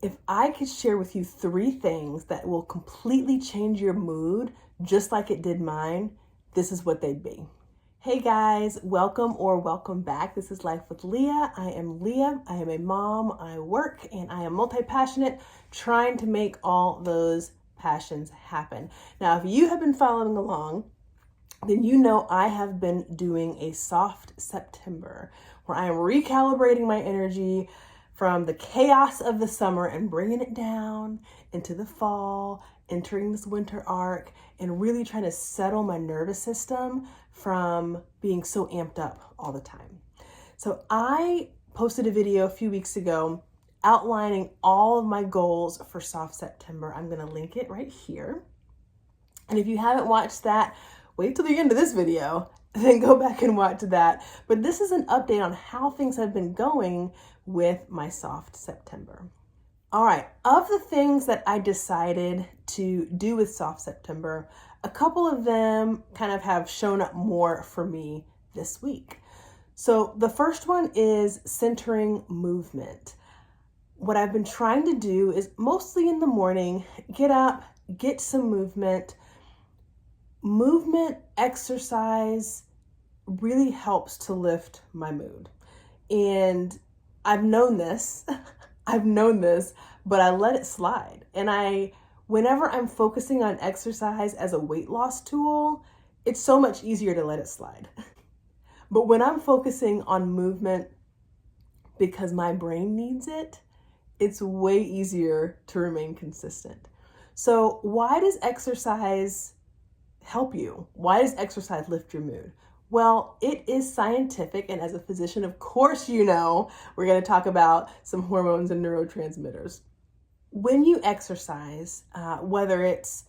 If I could share with you 3 things that will completely change your mood, just like it did mine, this is what they'd be. Hey guys, welcome back. This is Life with Leah. I am Leah. I am a mom. I work and I am multi-passionate, trying to make all those passions happen. Now, if you have been following along, then you know I have been doing a soft September where I am recalibrating my energy from the chaos of the summer and bringing it down into the fall, entering this winter arc, and really trying to settle my nervous system from being so amped up all the time. So I posted a video a few weeks ago outlining all of my goals for soft September. I'm going to link it right here. And if you haven't watched that, wait till the end of this video, then go back and watch that. But this is an update on how things have been going with my soft September. All right, of the things that I decided to do with soft September, a couple of them kind of have shown up more for me this week. So the first one is centering movement. What I've been trying to do is mostly in the morning, get up, get some movement. Movement, exercise really helps to lift my mood. And I've known this, but I let it slide. And whenever I'm focusing on exercise as a weight loss tool, it's so much easier to let it slide. But when I'm focusing on movement because my brain needs it, it's way easier to remain consistent. So why does exercise help you? Why does exercise lift your mood? Well, it is scientific, and as a physician, of course, you know, we're going to talk about some hormones and neurotransmitters. When you exercise, whether it's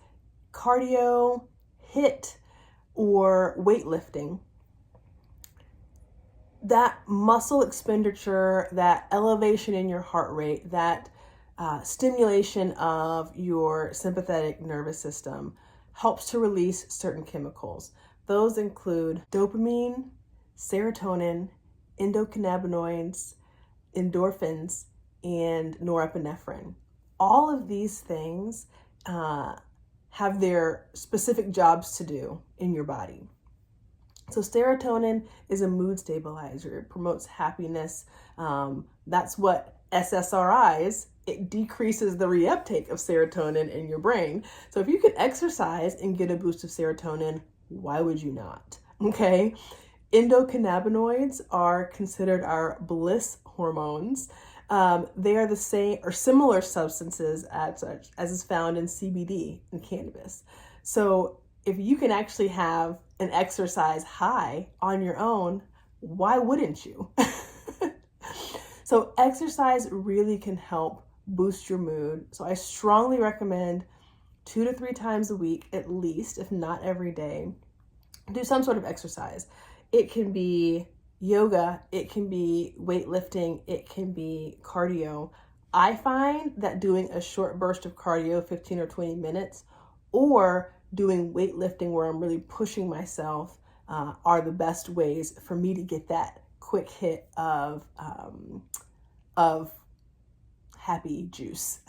cardio, HIIT, or weightlifting, that muscle expenditure, that elevation in your heart rate, that stimulation of your sympathetic nervous system helps to release certain chemicals. Those include dopamine, serotonin, endocannabinoids, endorphins, and norepinephrine. All of these things have their specific jobs to do in your body. So serotonin is a mood stabilizer. It promotes happiness. That's what SSRIs, it decreases the reuptake of serotonin in your brain. So if you can exercise and get a boost of serotonin, why would you not? Okay. Endocannabinoids are considered our bliss hormones. They are the same or similar substances as is found in CBD and cannabis. So if you can actually have an exercise high on your own, why wouldn't you? So exercise really can help boost your mood. So I strongly recommend 2 to 3 times a week, at least, if not every day, do some sort of exercise. It can be yoga, it can be weightlifting, it can be cardio. I find that doing a short burst of cardio, 15 or 20 minutes, or doing weightlifting where I'm really pushing myself are the best ways for me to get that quick hit of happy juice.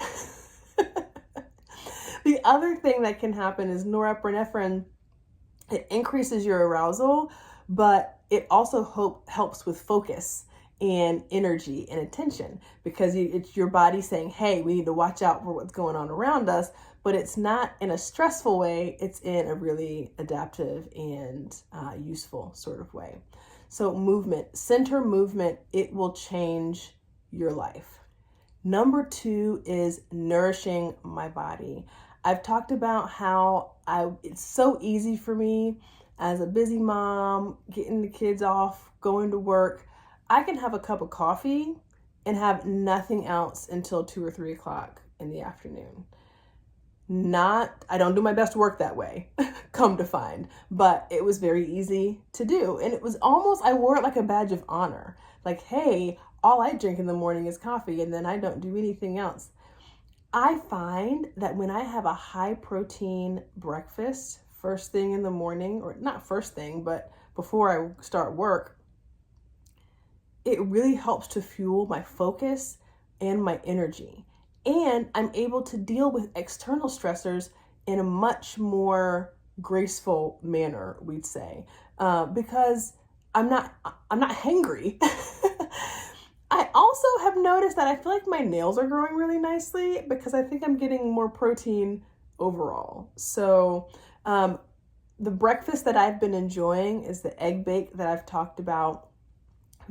The other thing that can happen is norepinephrine. It increases your arousal, but it also helps with focus and energy and attention, because it's your body saying, hey, we need to watch out for what's going on around us, but it's not in a stressful way. It's in a really adaptive and useful sort of way. So movement, center movement, it will change your life. Number 2 is nourishing my body. I've talked about how it's so easy for me as a busy mom, getting the kids off, going to work. I can have a cup of coffee and have nothing else until 2 or 3 o'clock in the afternoon. I don't do my best work that way, come to find, but it was very easy to do. And it was almost, I wore it like a badge of honor. Like, hey, all I drink in the morning is coffee and then I don't do anything else. I find that when I have a high protein breakfast first thing in the morning, or not first thing, but before I start work, it really helps to fuel my focus and my energy. And I'm able to deal with external stressors in a much more graceful manner, we'd say, because I'm not hangry. I also have noticed that I feel like my nails are growing really nicely because I think I'm getting more protein overall. So the breakfast that I've been enjoying is the egg bake that I've talked about.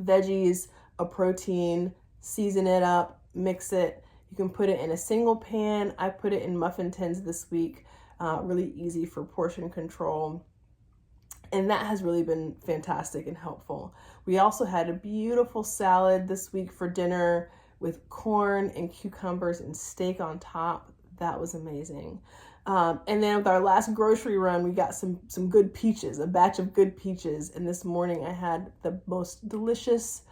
Veggies, a protein, season it up, mix it. You can put it in a single pan. I put it in muffin tins this week. Really easy for portion control. And that has really been fantastic and helpful. We also had a beautiful salad this week for dinner with corn and cucumbers and steak on top. That was amazing. And then with our last grocery run, we got some good peaches, a batch of good peaches. And this morning I had the most delicious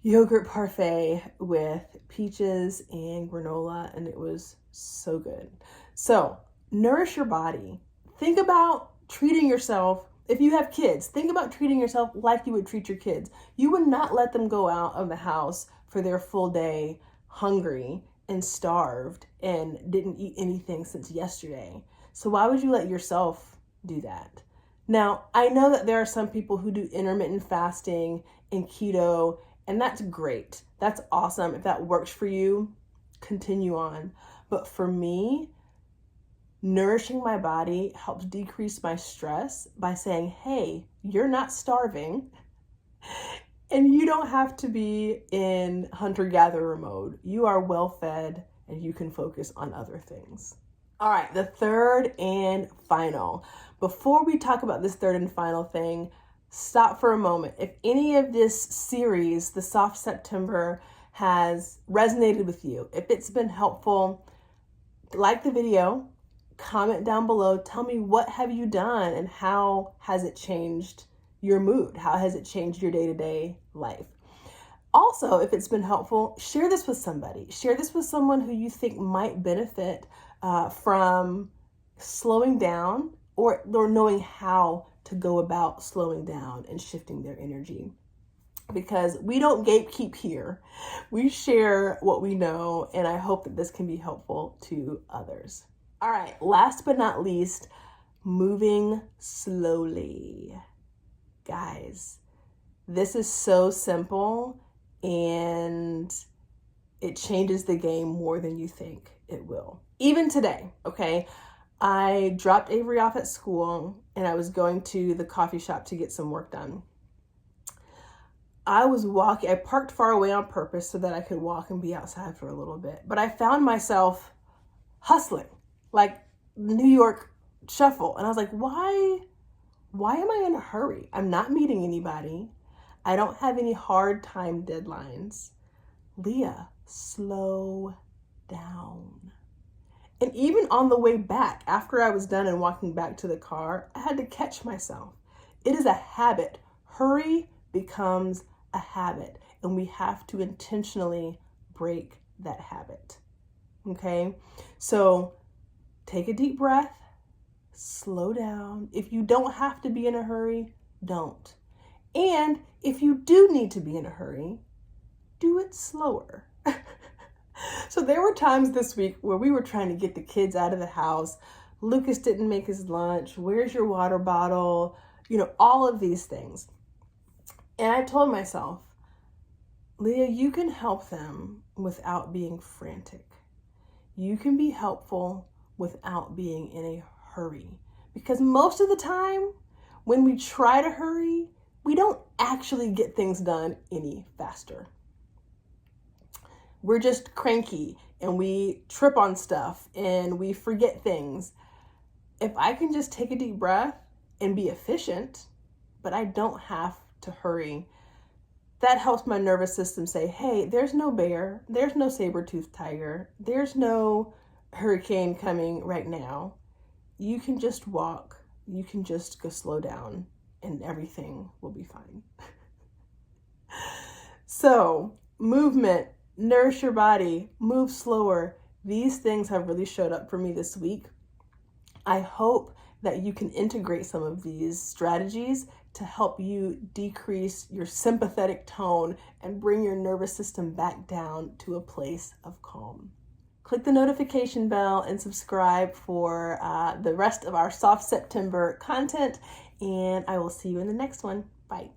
yogurt parfait with peaches and granola, and it was so good. So nourish your body. Think about treating yourself. If you have kids, think about treating yourself like you would treat your kids. You would not let them go out of the house for their full day hungry and starved and didn't eat anything since yesterday. So why would you let yourself do that? Now, I know that there are some people who do intermittent fasting and keto, and that's great. That's awesome. If that works for you, continue on. But for me, nourishing my body helps decrease my stress by saying, hey, you're not starving and you don't have to be in hunter-gatherer mode. You are well fed and you can focus on other things. All right, the third and final. Before we talk about this third and final thing, stop for a moment. If any of this series, the Soft September, has resonated with you, if it's been helpful, like the video, comment down below. Tell me, what have you done and how has it changed your mood? How has it changed your day-to-day life? Also, if it's been helpful, share this with somebody. Share this with someone who you think might benefit from slowing down or knowing how to go about slowing down and shifting their energy. Because we don't gatekeep here. We share what we know, and I hope that this can be helpful to others. All right, last but not least, moving slowly. Guys, this is so simple and it changes the game more than you think it will. Even today, okay? I dropped Avery off at school and I was going to the coffee shop to get some work done. I parked far away on purpose so that I could walk and be outside for a little bit. But I found myself hustling, like New York Shuffle. And I was like, why am I in a hurry? I'm not meeting anybody. I don't have any hard time deadlines. Leah, slow down. And even on the way back, after I was done and walking back to the car, I had to catch myself. It is a habit. Hurry becomes a habit, and we have to intentionally break that habit. Okay? So take a deep breath, slow down. If you don't have to be in a hurry, don't. And if you do need to be in a hurry, do it slower. So there were times this week where we were trying to get the kids out of the house. Lucas didn't make his lunch. Where's your water bottle? All of these things. And I told myself, Leah, you can help them without being frantic. You can be helpful without being in a hurry. Because most of the time, when we try to hurry, we don't actually get things done any faster. We're just cranky and we trip on stuff and we forget things. If I can just take a deep breath and be efficient, but I don't have to hurry, that helps my nervous system say, hey, there's no bear, there's no saber-toothed tiger, there's no hurricane coming right now. You can just walk, you can just go slow down, and everything will be fine. So, movement, nourish your body, move slower. These things have really showed up for me this week. I hope that you can integrate some of these strategies to help you decrease your sympathetic tone and bring your nervous system back down to a place of calm. click the notification bell and subscribe for the rest of our Soft September content. And I will see you in the next one. Bye.